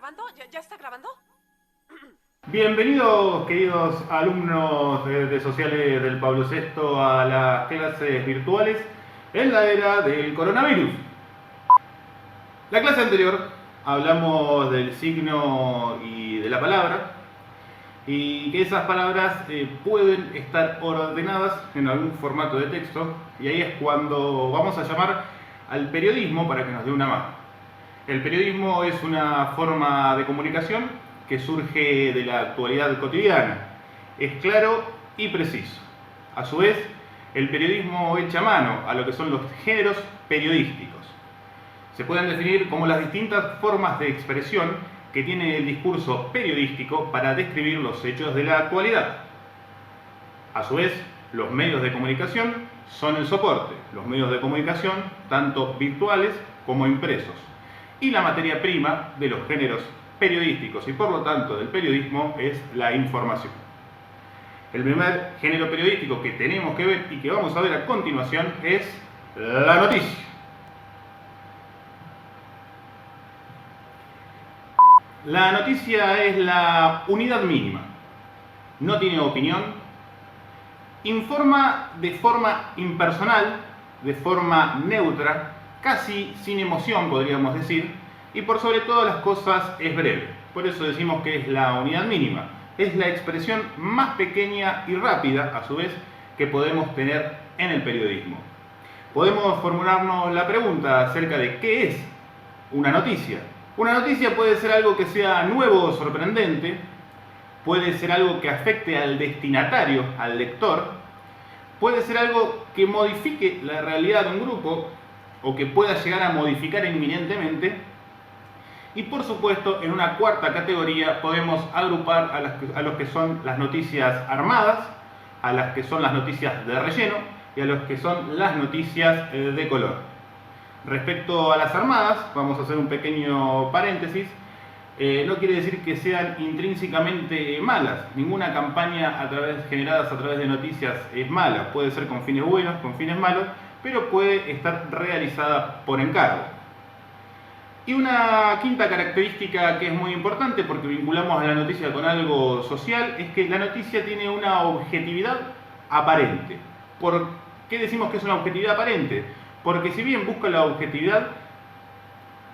grabando? ¿Ya está grabando? Bienvenidos, queridos alumnos de Sociales del Pablo VI, a las clases virtuales en la era del coronavirus. La clase anterior hablamos del signo y de la palabra, y que esas palabras pueden estar ordenadas en algún formato de texto, y ahí es cuando vamos a llamar al periodismo para que nos dé una mano. El periodismo es una forma de comunicación que surge de la actualidad cotidiana. Es claro y preciso. A su vez, el periodismo echa mano a lo que son los géneros periodísticos. Se pueden definir como las distintas formas de expresión que tiene el discurso periodístico para describir los hechos de la actualidad. A su vez, los medios de comunicación son el soporte, los medios de comunicación tanto virtuales como impresos, y la materia prima de los géneros periodísticos y por lo tanto del periodismo es la información. El primer género periodístico que tenemos que ver y que vamos a ver a continuación es la noticia. La noticia es la unidad mínima, no tiene opinión, informa de forma impersonal, de forma neutra, casi sin emoción podríamos decir, y por sobre todas las cosas es breve. Por eso decimos que es la unidad mínima. Es la expresión más pequeña y rápida, a su vez, que podemos tener en el periodismo. Podemos formularnos la pregunta acerca de qué es una noticia. Una noticia puede ser algo que sea nuevo o sorprendente, puede ser algo que afecte al destinatario, al lector, puede ser algo que modifique la realidad de un grupo o que pueda llegar a modificar inminentemente. Y por supuesto, en una cuarta categoría podemos agrupar a los que son las noticias armadas, a las que son las noticias de relleno y a los que son las noticias de color. Respecto a las armadas, vamos a hacer un pequeño paréntesis. No quiere decir que sean intrínsecamente malas. Ninguna campaña generadas a través de noticias es mala. Puede ser con fines buenos, con fines malos, pero puede estar realizada por encargo. Y una quinta característica que es muy importante porque vinculamos a la noticia con algo social es que la noticia tiene una objetividad aparente. ¿Por qué decimos que es una objetividad aparente? Porque si bien busca la objetividad,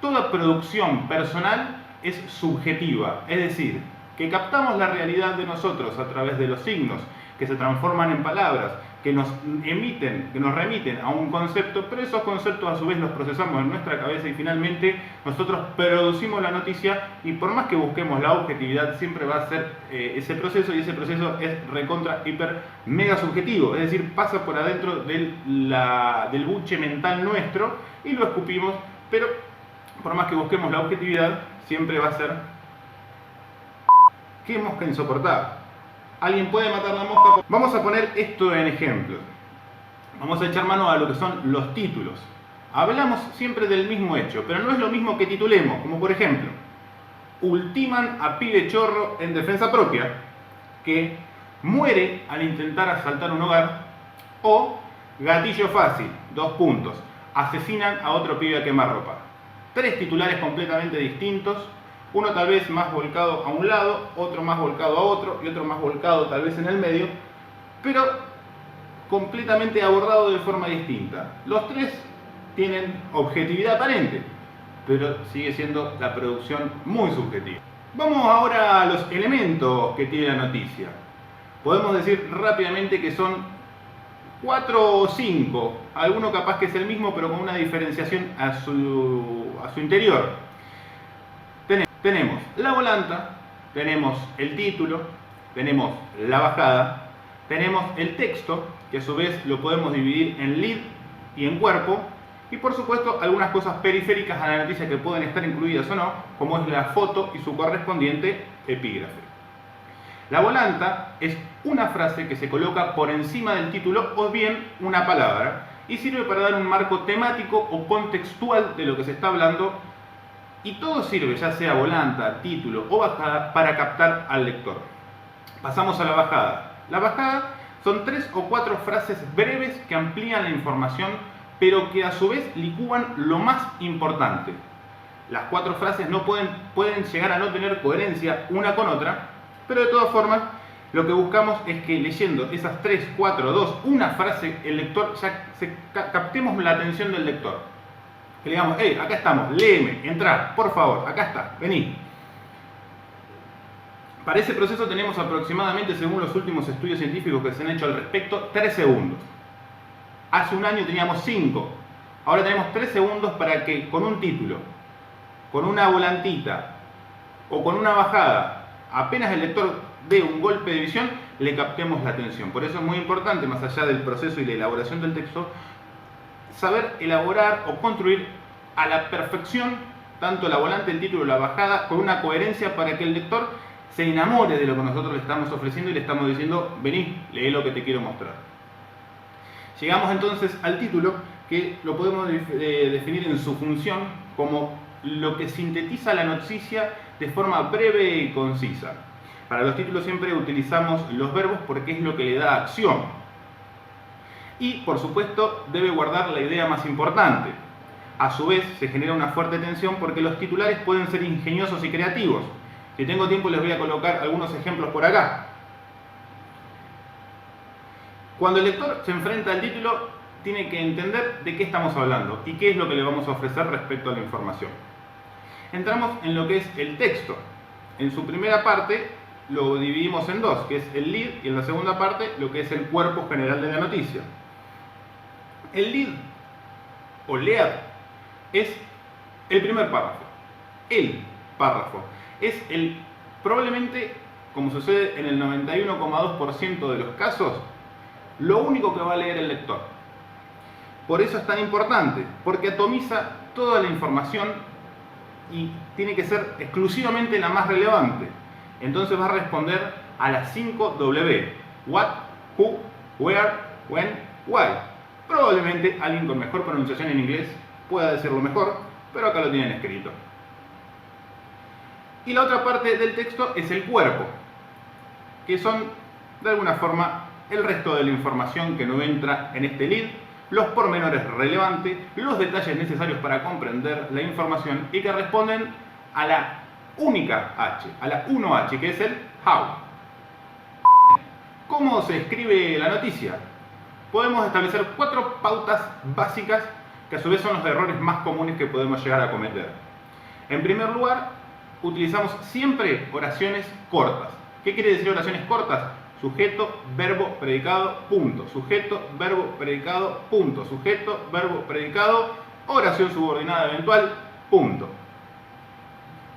toda producción personal es subjetiva, es decir, que captamos la realidad de nosotros a través de los signos, que se transforman en palabras, que nos remiten a un concepto, pero esos conceptos a su vez los procesamos en nuestra cabeza y finalmente nosotros producimos la noticia, y por más que busquemos la objetividad siempre va a ser ese proceso, y ese proceso es recontra, hiper, mega subjetivo, es decir, pasa por adentro del buche mental nuestro y lo escupimos, pero por más que busquemos la objetividad siempre va a ser qué mosca insoportable. ¿Alguien puede matar la mosca? Vamos a poner esto en ejemplo. Vamos a echar mano a lo que son los títulos. Hablamos siempre del mismo hecho, pero no es lo mismo que titulemos, como por ejemplo, ultiman a pibe chorro en defensa propia, que muere al intentar asaltar un hogar, o gatillo fácil, 2 puntos, asesinan a otro pibe a quemarropa. 3 titulares completamente distintos. Uno tal vez más volcado a un lado, otro más volcado a otro y otro más volcado tal vez en el medio, pero completamente abordado de forma distinta. Los 3 tienen objetividad aparente, pero sigue siendo la producción muy subjetiva. Vamos ahora a los elementos que tiene la noticia. Podemos decir rápidamente que son 4 o 5, alguno capaz que es el mismo pero con una diferenciación a su interior. Tenemos la volanta, tenemos el título, tenemos la bajada, tenemos el texto, que a su vez lo podemos dividir en lead y en cuerpo, y por supuesto algunas cosas periféricas a la noticia que pueden estar incluidas o no, como es la foto y su correspondiente epígrafe. La volanta es una frase que se coloca por encima del título o bien una palabra, y sirve para dar un marco temático o contextual de lo que se está hablando. Y todo sirve, ya sea volanta, título o bajada, para captar al lector. Pasamos a la bajada. La bajada son 3 o 4 frases breves que amplían la información, pero que a su vez licúan lo más importante. Las 4 frases pueden llegar a no tener coherencia una con otra, pero de todas formas lo que buscamos es que leyendo esas 3, 4, 2, una frase, el lector captemos la atención del lector. Que le digamos, hey, acá estamos, léeme, entrá, por favor, acá está, vení. Para ese proceso tenemos aproximadamente, según los últimos estudios científicos que se han hecho al respecto, 3 segundos. Hace un año teníamos 5. Ahora tenemos 3 segundos para que con un título, con una volantita o con una bajada, apenas el lector dé un golpe de visión, le captemos la atención. Por eso es muy importante, más allá del proceso y la elaboración del texto, saber elaborar o construir a la perfección tanto la volante, el título, la bajada, con una coherencia para que el lector se enamore de lo que nosotros le estamos ofreciendo y le estamos diciendo, vení, lee lo que te quiero mostrar. Llegamos entonces al título, que lo podemos definir en su función como lo que sintetiza la noticia de forma breve y concisa. Para los títulos siempre utilizamos los verbos porque es lo que le da acción. Y, por supuesto, debe guardar la idea más importante. A su vez, se genera una fuerte tensión porque los titulares pueden ser ingeniosos y creativos. Si tengo tiempo les voy a colocar algunos ejemplos por acá. Cuando el lector se enfrenta al título, tiene que entender de qué estamos hablando y qué es lo que le vamos a ofrecer respecto a la información. Entramos en lo que es el texto. En su primera parte lo dividimos en dos, que es el lead, y en la segunda parte lo que es el cuerpo general de la noticia. El lead o lead es el primer párrafo. El párrafo es probablemente, como sucede en el 91,2% de los casos, lo único que va a leer el lector. Por eso es tan importante, porque atomiza toda la información y tiene que ser exclusivamente la más relevante. Entonces va a responder a las 5 W: what, who, where, when, why. Probablemente alguien con mejor pronunciación en inglés pueda decirlo mejor, pero acá lo tienen escrito. Y la otra parte del texto es el cuerpo, que son de alguna forma el resto de la información que no entra en este lead, los pormenores relevantes, los detalles necesarios para comprender la información y que responden a la única H, a la 1H, que es el how. ¿Cómo se escribe la noticia? Podemos establecer 4 pautas básicas que a su vez son los errores más comunes que podemos llegar a cometer. En primer lugar, utilizamos siempre oraciones cortas. ¿Qué quiere decir oraciones cortas? Sujeto, verbo, predicado, punto. Sujeto, verbo, predicado, punto. Sujeto, verbo, predicado, oración subordinada eventual, punto.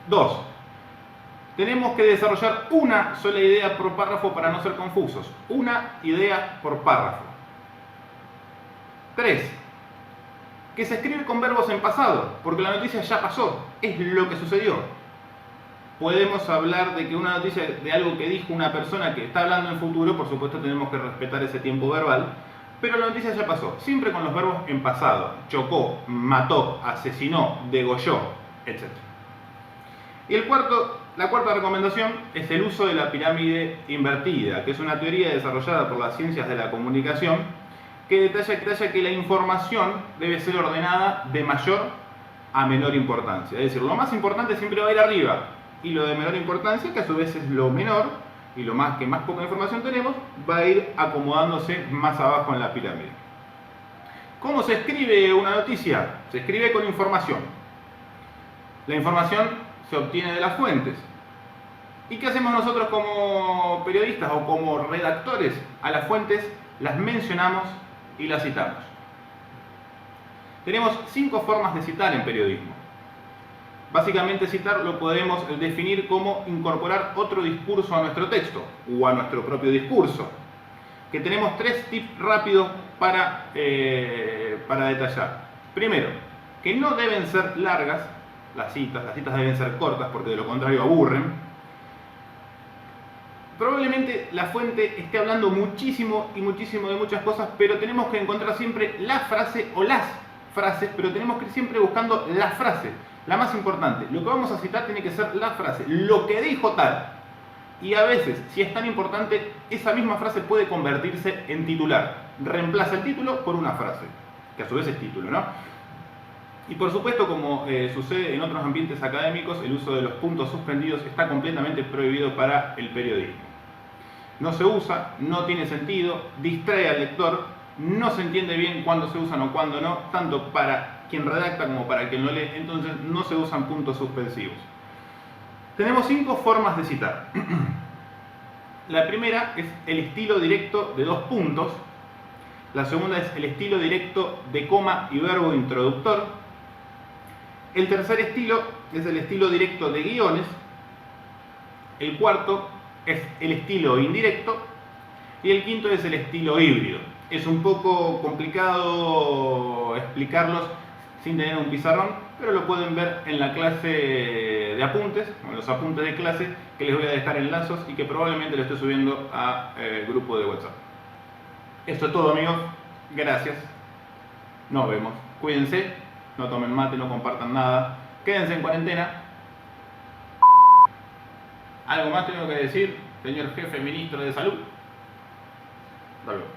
2. Tenemos que desarrollar una sola idea por párrafo para no ser confusos. Una idea por párrafo. 3. Que se escribe con verbos en pasado, porque la noticia ya pasó, es lo que sucedió. Podemos hablar de que una noticia de algo que dijo una persona que está hablando en futuro, por supuesto tenemos que respetar ese tiempo verbal, pero la noticia ya pasó, siempre con los verbos en pasado: chocó, mató, asesinó, degolló, etc. Y la cuarta recomendación es el uso de la pirámide invertida, que es una teoría desarrollada por las ciencias de la comunicación que detalla que la información debe ser ordenada de mayor a menor importancia. Es decir, lo más importante siempre va a ir arriba, y lo de menor importancia, que a su vez es lo menor, y lo más que más poca información tenemos, va a ir acomodándose más abajo en la pirámide. ¿Cómo se escribe una noticia? Se escribe con información. La información se obtiene de las fuentes. ¿Y qué hacemos nosotros como periodistas o como redactores? A las fuentes las mencionamos y las citamos. Tenemos 5 formas de citar en periodismo. Básicamente citar lo podemos definir como incorporar otro discurso a nuestro texto o a nuestro propio discurso. Que tenemos 3 tips rápidos para detallar. Primero, que no deben ser largas las citas deben ser cortas porque de lo contrario aburren. Probablemente la fuente esté hablando muchísimo de muchas cosas, pero tenemos que encontrar siempre la frase o las frases, pero tenemos que ir siempre buscando la frase, la más importante. Lo que vamos a citar tiene que ser la frase, lo que dijo tal. Y a veces, si es tan importante, esa misma frase puede convertirse en titular. Reemplaza el título por una frase, que a su vez es título, ¿no? Y por supuesto, como sucede en otros ambientes académicos, el uso de los puntos suspendidos está completamente prohibido para el periodismo. No se usa, no tiene sentido, distrae al lector, no se entiende bien cuándo se usan o cuándo no, tanto para quien redacta como para quien lo lee, entonces no se usan puntos suspensivos. Tenemos 5 formas de citar. La primera es el estilo directo de 2 puntos. La segunda es el estilo directo de coma y verbo introductor. El tercer estilo es el estilo directo de guiones. El cuarto es el estilo indirecto. Y el quinto es el estilo híbrido. Es un poco complicado explicarlos sin tener un pizarrón, pero lo pueden ver en la clase de apuntes, en los apuntes de clase, que les voy a dejar enlazos y que probablemente lo esté subiendo al grupo de WhatsApp. Esto es todo, amigos. Gracias. Nos vemos. Cuídense, no tomen mate, no compartan nada. Quédense en cuarentena. ¿Algo más tengo que decir, señor jefe ministro de salud? Hasta luego.